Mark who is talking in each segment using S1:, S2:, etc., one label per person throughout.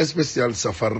S1: spécial safar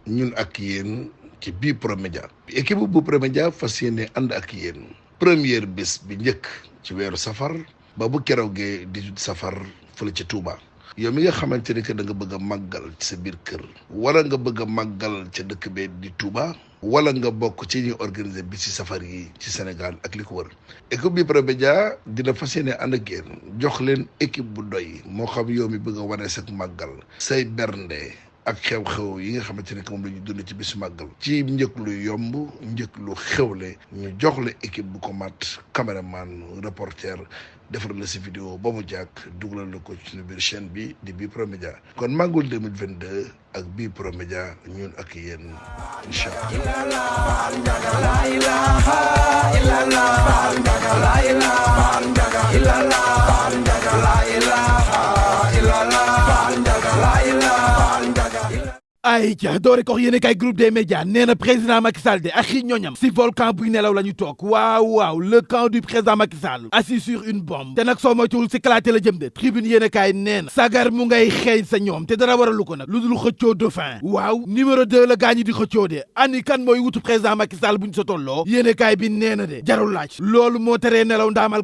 S1: ñun ak yéen ci bii promédia équipe bu promédia fas yéene ànd ak yéen première bés bi njëkk ci weeru safar ba bu keroogee 18 safar fële ci Touba. yow mi nga xamante ni que da nga bëgg a màggal ci sa biir kër wala nga bëgg a màggal ca dëkk bee di Touba wala nga bokk ci ñuy organiser bi ci safar yi ci Sénégal ak li ko wër équipe bi promédia dina fas yéene ànd ak yéen jox leen équipe bu doy moo xam yow mi bëgg a wane sa màggal say bernde ak xew-xew yi nga xamante ne que moom la ñu dund ci bisu màggal ci njëkk lu yomb njëkk lu xewle ñu jox la équipe bu ko mat caméraman reporter defar la si vidéo ba mu jàkk dugalal la ko ci suñu biir chaîne bi di bii promédia kon màggul 2022 ak bii promédia ñun ak yéen incha
S2: ay ca doore kox yéene kay groupe des médias nee na président Macky Sall de ak i ñoñam si volcan buy nelaw la ñu toog waaw le camp du président Macky Sall assis sur une bombe te nag soo moytuwul si kalaate la jëm de tribune yéene kay nee na sagar mu ngay xeeñ sa ñoom te dara waralu ko nag lu dul xëccoo dauphin waaw numéro 2 la gaañi di xëccoo de ani kan mooy wutu président Macky Sall buñ sa tolloo yéene kay bi nee na de jarul laaj loolu moo teree nelaw ndaamal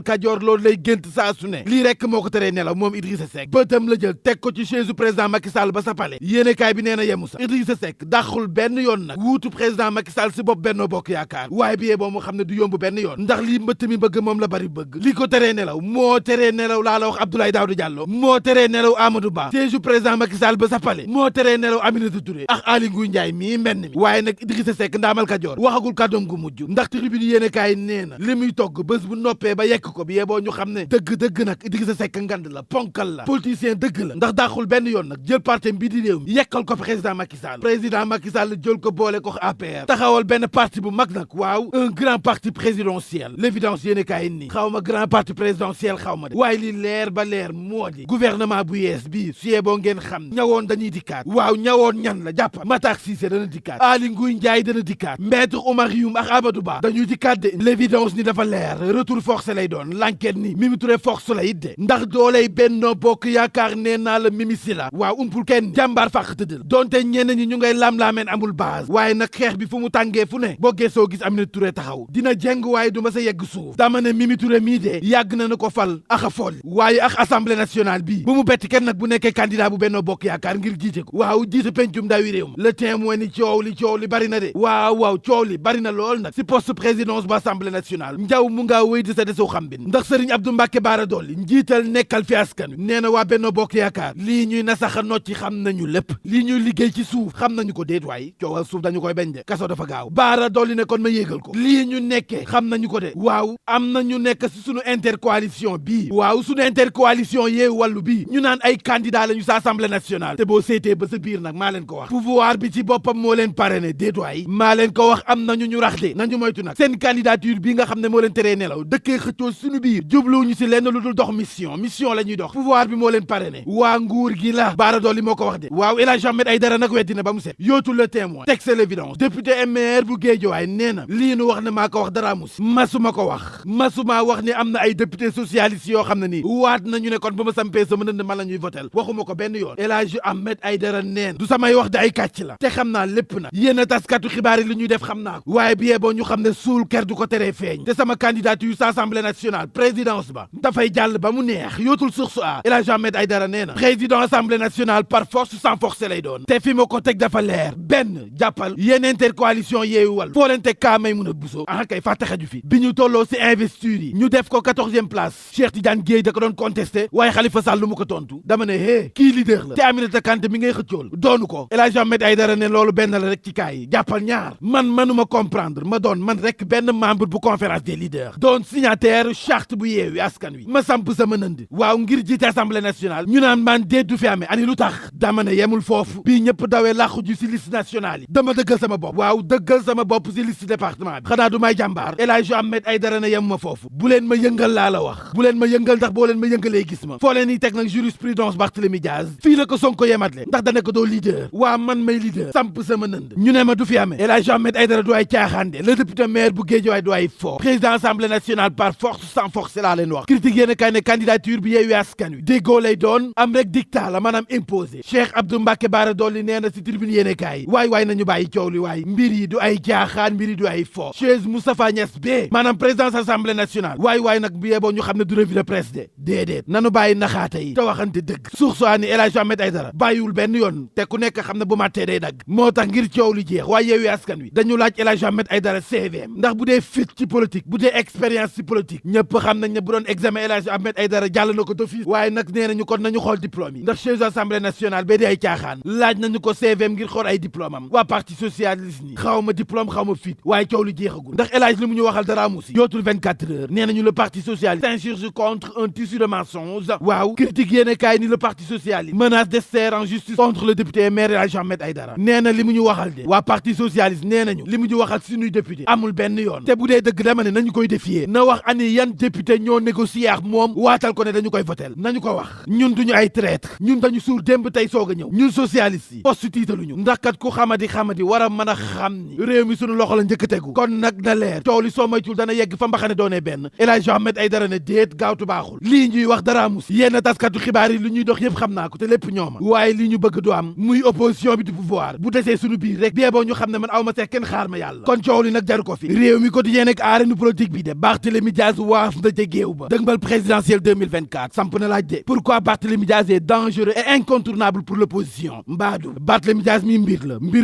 S2: kajoor loolu lay gént saa su ne lii rek moo ko teree nelaw moom Idrissa Seck bëtam la jël teg ko ci chaise président Macky Sall ba sa pale yéene kaay bi nee na yemu sax Idrissa Seck daxul benn yoon nag wuutu président Macky Sall si bopp Benno Bokk Yaakaar waaye bi yee boo mu xam ne du yomb benn yoon ndax lii mbëtt mi bëgg moom la bari bëgg li ko teree nelaw moo teree nelaw laa la wax Abdoulaye Daouda Diallo moo teree nelaw Amadou Ba siège président Macky Sall ba sa pale moo teree nelaw Aminata Touré ak Aly Ngouille Ndiaye mii menn mi waaye nag Idrissa Seck ndaamal Kajoor waxagul kàddoom gu mujj ndax tribune yéene kaay nee na li muy togg bés bu noppee ba yekk ko bi yee boo ñu xam ne dëgg nag Idrissa Seck ngand la ponkal la politicien dëgg la ndax daxul benn yoon nag jël parti bi di réew mi yekkal ko président Macky Sall jël ko boole ko APR taxawal benn parti bu mag nag waaw un grand parti présidentiel l'évidence yéene kaay nii xaw ma grand parti présidentiel xaw ma de waaye li leer ba leer moo di gouvernement bu yees bii suyee boo ngeen xam ñawoon dañuy dikkaat waaw ñawoon ñan la jàppa Matar Cissé dana dikkaat Aly Ngouille Ndiaye dana dikkaat Maître Oumar Youm ak Amadou Ba dañuy dikkaat de l'évidence ni dafa leer retour forcé lay doon l'enquête ni Mimi Touré force la it de ndax dooley Benno Bokk Yaakaar nee naa la Mimi si la waaw umpul kenn jàmbaar fàq tëddal donte ñenn ñi ñu ngay lam-laameen amul base waaye nag xeex bi fu mu tàngee fu ne boo geesoo gis Aminata Touré taxaw dina jeng waaye du ma sa yegg suuf dama ne Mimi Touré mii de yàgg na ko fal ak a fool waaye ak assemblée nationale bii bu mu bett kenn nag bu nekkee candidat bu Benno Bokk Yaakaar ngir jiite ko waaw jiite pencum ndawi réew ma le témoin ni coow li bari na de waaw coow li bari na lool nag si poste présidence bu assemblée nationale njaw mu ngaa wéy di sa desoo xam bin ndax Serigne Abdou Mbacké Bara Dolly njiital nekkal fi askan nee na waa Benno Bokk Yaakaar lii ñuy nasaxa nocci xam nañu lépp lii ñuy liggéey ci suuf xam nañu ko déet waay coowal suuf dañu koy bañ de kaso dafa gaaw Bara Dolly ne kon ma yéegal ko lii ñu nekkee xam nañu ko de waaw am na ñu nekk si suñu intercoalition bii waaw suñu intercoalition Yewwi Wallu bii ñu naan ay candidat lañu sa assemblée nationale te boo seetee ba sa biir nag maa leen ko wax pouvoir bi ci boppam moo leen parrainé déet waay maa leen ko wax am nañu ñu rax de nañu moytu nag seen candidature bii nga xam ne moo leen teree nelaw dëkkee xëccoo suñu biir jubluwuñu si lenn lu dul dox mission la ñuy dox pouvoir bi moo leen parrainé waa nguur gi la Bara Dolly moo ko wax de waaw El Hadji Ahmed Aïdara nag weddina ba mu set yootul le témoin texte l'évidence député maire bu Guédiawaye nee na lii nu wax ne maa ko wax dara mus masuma ko wax masuma wax ni am na ay député socialiste yoo xam ne nii waat nañu ne kon bu ma sampee sama ndënd man la ñuy votel waxuma ko benn yoon El Hadji Ahmed Aïdara neen du samay wax de ay kàcc la te xam naa lépp nag yéen a taskatu xibaar yi li ñuy def xam naa ko waaye bi yeboo ñu xam ne suul ker du ko teree feeñ te sama candidature sa assemblée nationale présidence ba dafay jàll ba mu neex yootul source a El Hadji Ahmed Aïdara nee na président assemblée nationale par force sans force lay doon te fi ma ko teg dafa leer benn jàppal yéen intercoalition Yewwi Wallu foo leen teg kaa Maïmouna Bousso kay fàtte xaju fi bi ñu tolloo si investiture yi ñu def ko 14e place Cheikh Tidiane Dièye da ko doon contesté waaye Khalifa Sall lu mu ko tontu dama ne kii leader la te Aminata Kanté mi ngay xëccool doonu ko El Hadji Ahmed Aïdara ne loolu benn la rek ci kaay yi jàppal ñaar man mënuma comprendre ma doon man rek benn membre bu conférence des leaders doon signataire charte bu Yewwi Askan Wi ma samp sama nënd waaw ngir jiite assemblée nationale ñu naan man déet du fi amee ani lu tax dama ne yemul foofu bii ñëpp dawee làqu ju si liste nationale yi dama dëggal sama bopp waaw dëggal sama bopp si liste département bi xanaa du may jàmbaar El Hadji Ahmed Aïdara ne yemuma foofu bu leen ma yëngal laa la wax bu leen ma yëngal ndax boo leen ma yëngalee gis ma foo leen yi teg nag jurisprudence Barthélémy Diaz fii la ko Sonko yematle ndax dane ko doo leader waa man may leader samp sama nënd ñu ne ma du fi amee El Hadji Ahmed Aïdara du ay caaxaande le député maire bu Guédiawaye du ay fort président assemblée nationale par force sans force laa leen wax critique yéen a kay ne candidature bi Yewwi Askan Wi déggoo lay doon am rek dictat la maanaam imposé Cheikh Abdou Mbacké Bara Dolly nee na si tribune yéene kaay waay nañu bàyyi coow li waay mbir yi du ay jaaxaan mbir yi du ay fo chaise Moustapha Niasse bee maanaam présidence assemblée nationale waay nag bi yeboo ñu xam ne du revue de presse de déedéet nanu bàyyi naxaate yi te waxante dëgg sursoi ni El Hadji Ahmed Aïdara bàyyiwul benn yoon te ku nekk xam ne bu màttee day dagg moo tax ngir coow li jeex waaye Yewwi Askan Wi dañu laaj El Hadji Ahmed Aïdara CVM ndax bu dee fit ci politique bu dee expérience ci politique ñëpp xam nañ ne bu doon examen El Hadji Ahmed Aïdara jàll na ko d'office waaye nag nee nañu kon nañu xool diplôme yi ndax chaise assemblée nationale ba di ay caaxaan laaj nañu ko CVM ngir xool ay diplôme am waa parti socialiste ni xaw ma diplôme xaw ma fit waaye coow li jeexagul ndax El Hadji li mu ñu waxal dara amu si yootul 24 heures nee nañu le parti socialiste s'insurge contre un tissu de mensonges waaw critique yéene kaay ni le parti socialiste menace de serre en justice contre le député maire El Hadji Ahmed Aïdara nee na li mu ñu waxal de waa parti socialiste nee nañu li mu ñu waxal suñuy député amul benn yoon te bu dee dëgg dama ne nañu koy défier na wax ani yan député ñoo négocier ak moom waatal ko ne dañu koy votel nañu ko wax ñun duñu ay traître ñun dañu suur démb tey soog a ñëw ñun socialiste yi poste tiitaluñu ndax kat ku xamadi war a mën a xam ni réew mi suñu loxo la njëkk tegu kon nag na leer coow li soo moytul dana yegg fa mbaxane doonee benn El Hadji Ahmed Aïdara ne déet gaawtu baaxul lii ñuy wax dara amu si yenn taskatu xibaar yi lu ñuy dox yëpp xam naa ko te lépp ñooma waaye li ñu bëgg du am muy opposition bi du pouvoir bu desee suñu biir rek bee boo ñu xam ne man aw ma seex kenn xaar ma yàlla kon coow li nag jaru ko fi réew mi quotidien ak arène politique bi de Barthélémy Dias waaf na ca géew ba dëgmal présidentielle 2024 samp na laaj de pourquoi Barthélémy Dias est dangereux et incontournable pour l'opposition mbaadu Barthélémy Dias mi mbir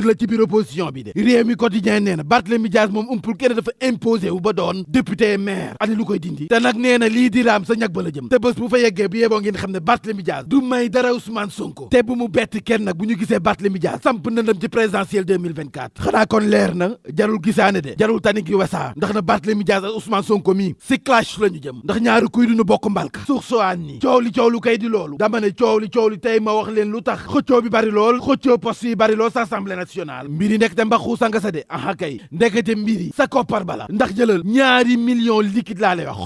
S2: la ci biir opposition bi de réew mi quotidien nee na Barthélémy Dias moom umpul kenn dafa imposé wu ba doon député maire ani lu koy dindi te nag nee na lii di raam sa ñag ba la jëm te bés bu fa yeggee bu yeboo ngeen xam ne Barthélémy Dias du may dara Ousmane Sonko te bu mu bett kenn nag bu ñu gisee Barthélémy Dias samp na ndam ci présidentielle 2024 xanaa kon leer na jarul gisaane de jarul tanik yu wasaa ndax na Barthélémy Dias ak Ousmane Sonko mi si clash la ñu jëm ndax ñaari kuy duñu bokk mbalka suux soaan ni coow li kay di loolu dama ne coow li tey ma wax leen lu tax xëccoo bi bari lool xëccoo poste yi bari lool sa assemblée nationale mbiri nekk te mbaxu sanga sa de aha kay ndekete mbiri sa koppar bala ndax jëlal ñaari millions liquide laa lay wax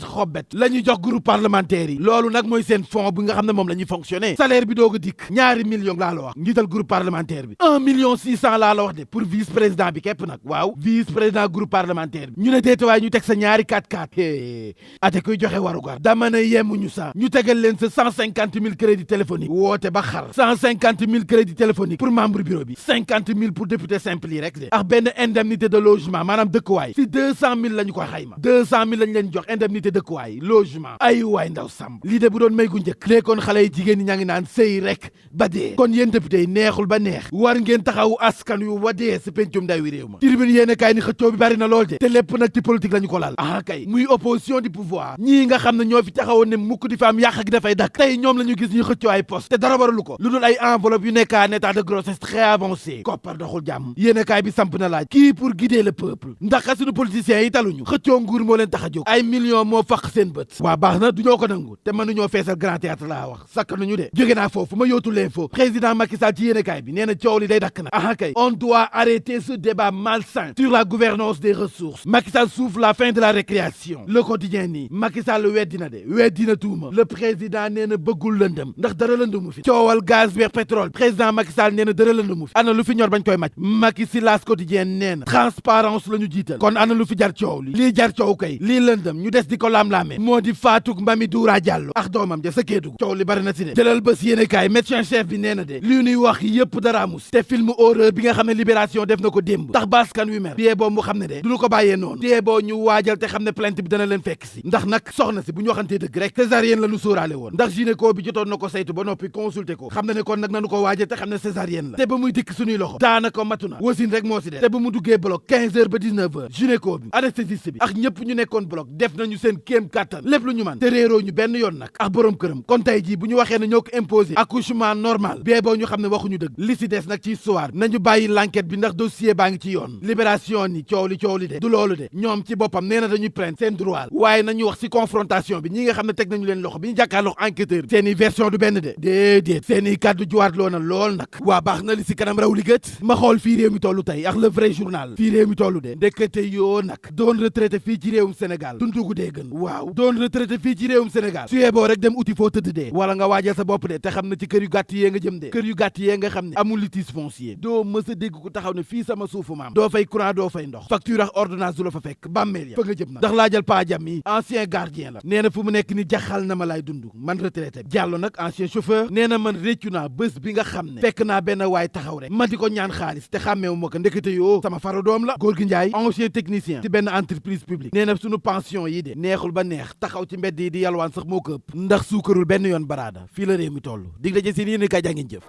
S2: xobbet la ñuy jox groupe parlementaire yi loolu nag mooy seen fond bi nga xam ne moom la ñuy fonctionner salaire bi doog a dikk ñaari millions laa la wax njiital groupe parlementaire bi 1,6 million laa la wax de pour vice président bi képp nag waaw vice président groupe parlementaire bi ñu ne déetawaay ñu teg sa ñaari 4x4 ate kuy joxe warugar dama ne yemuñu sa ñu tegal leen sa 150 000 crédits téléphoniques woote ba xar 150 000 crédits téléphoniques pour membre bureau bi 50 000 pour député simple yi rek de ak benn indemnité de logement maanaam dëkkuwaay si 200 000 la ñu ko xayma 200 000 lañ leen jox indemnité dëkkuwaay logement ay waay ndaw sàmb lii de bu doon may gu njëkk léekoon xale yi jigéen ñi ñaa ngi naan sëy rek ba dee kon yéen député yi neexul ba neex war ngeen taxawu askan yu wadee si pencum ndaw wi réew ma tribune yéene kaay ni xëccoo bi bari na lool de te lépp nag ci politique la ñu ko laal ah kay muy opposition du pouvoir ñii nga xam ne ñoo fi taxawoon ne mukk di fa am yàq gi dafay dakk tey ñoom la ñu gis ñuy xëccoo ay poste te dara waralu ko lu dul ay enveloppe yu nekk en état de grossesse très avancé koppar doxul jàmm yéene kaay bi samp na laaj kii pour guider le peuple ndax suñu politiciens yi taluñu xëccoo nguur moo leen tax a jóg ay millions moo faq seen bët waa baax na du ñoo ko nangu te mënuñoo feesal grand théâtre laa wax sakk nañu de jóge naa foofu ma yóotu l'info président Macky Sall ci yéene kaay bi nee na coow li day dakk na ah kay on doit arrêter ce débat malsain sur la gouvernance des ressources Macky Sall souffle la fin de la récréation le quotidien nii Macky Sall weddina tuuma le président nee na bëggul lëndëm ndax dara lëndëmu fi coowal gaz beeg pétrole président Macky Sall nee na dara lëndëmu fi ana lu fi ñor bañ koy màcc Macky si las quotidien nee na transparence la ñu jiital kon ana lu fi jar coow lii jar coow kay lii lëndëm ñu des di ko laam-laamee moo di Fatou Mbami Doura Diallo ak doomam ja sa Kédougou coow li bari na si de jëlal bés yéene kaay médecin chef bi nee na de li ñuy wax yëpp dara amus te film horreur bi nga xam ne libération def na ko démb tax baskan wi mer biyee boo mu xam ne de duñu ko bàyyee noonu biyee boo ñu waajal te xam ne plainte bi dana leen fekk si ndax nag soxna si bu ñu waxantee dëgg rek césarienne la ñu sóoraale woon ndax gynéco bi jotoon na ko saytu ba noppi consulter ko xam na ne kon nag nanu ko waajal te xam ne césarienne la te ba muy dikk suñuy loxo daanaka matu na wasin rek moo si def te ba mu duggee bloc 15 heures ba 19 heures gynéco bi anesthésiste bi ak ñëpp ñu nekkoon bloc def nañu seen kéem kàttan lépp lu ñu man te réeroo ñu benn yoon nag ak borom këram kon tey jii bu ñu waxee ne ñoo ko imposé accouchement normal bee boo ñu xam ne waxuñu dëgg li si des nag ci histoire nañu bàyyi l'enquête bi ndax dossier baa ngi ci yoon libération ni coow li de du loolu de ñoom ci boppam nee na dañuy plainte seen droit waaye nañu wax si confrontation bi ñi nga xam ne teg nañu leen loxo bi ñu jàkkaarloo enquêteur seeni version du benn de déedéet seeni kàddu juwaat loo na lool nag waa baax na li si kanam raw li gët ma xool fii réew mi tollu tey ak le vrai journal fii réew mi tollu de ndekete yoo nag doon retraité fii ci réewum Sénégal dundugu dee gën waaw doon retraité fii ci réewum Sénégal su yeboo rek dem uti foo tëdd dee wala nga waajal sa bopp de te xam ne ci kër yu gàtt yee nga jëm de kër yu gàtt yee nga xam ne amul litige foncier doo mës a dégg ku taxaw ne fii sama suufu maam doo fay courant doo fay ndox facture ak ordonnance du la fa fekk bàmmeel ya fa nga jëm nag ndax laajal pa jam yi ancien gardien la nee na fu mu nekk ni jaxal na ma laay dund man retraité Diallo nag ancien chauffeur nee na man réccu naa pourtant bés bi nga xam ne fekk naa benn waay taxaw rek ma di ko ñaan xaalis te xàmmeewu ma ko ndekete yoo sama faru doom la góor gi Njaay ancien technicien ci benn entreprise publique nee na sunu pension yi de neexul ba neex taxaw ci mbedd yi di yalwaan sax moo ko ëpp ndax suukarul benn yoon baraada fii la réew mi toll dig daje si yéen kay jàngeen jëf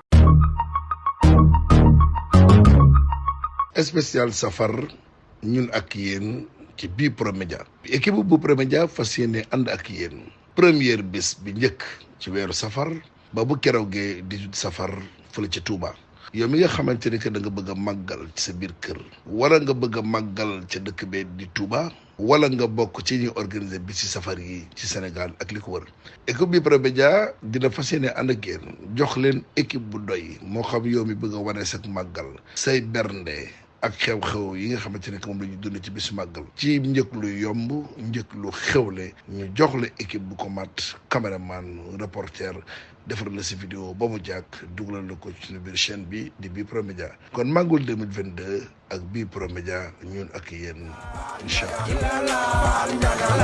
S1: spécial safar ñun ak yéen ci bii promédia équipe bu promédia fas yéene ànd ak yéen première bés bi njëkk ci weeru safar ba bu keroogee 18 safar fële ci Touba yow mi nga xamante ni que da nga bëgg a màggal ci sa biir kër wala nga bëgg a màggal ca dëkk bee di Touba wala nga bokk ci ñuy organiser bi ci safar yi ci Sénégal ak li ko wër équipe bi promédia dina fas yéene ànd ak yéen jox leen équipe bu doy moo xam yow mi bëgg a wane sa màggal say bernde ak xew-xew yi nga xamante ne que moom la ñu dund ci bisu màggal ci njëkk lu yomb njëkk lu xewle ñu jox la équipe bu ko mat caméraman reporter defar la si vidéo ba mu jàkk dugalal la ko ci suñu biir chaîne bi di bii promédia kon màggul 2022 ak bii promédia ñun ak yéen incha allah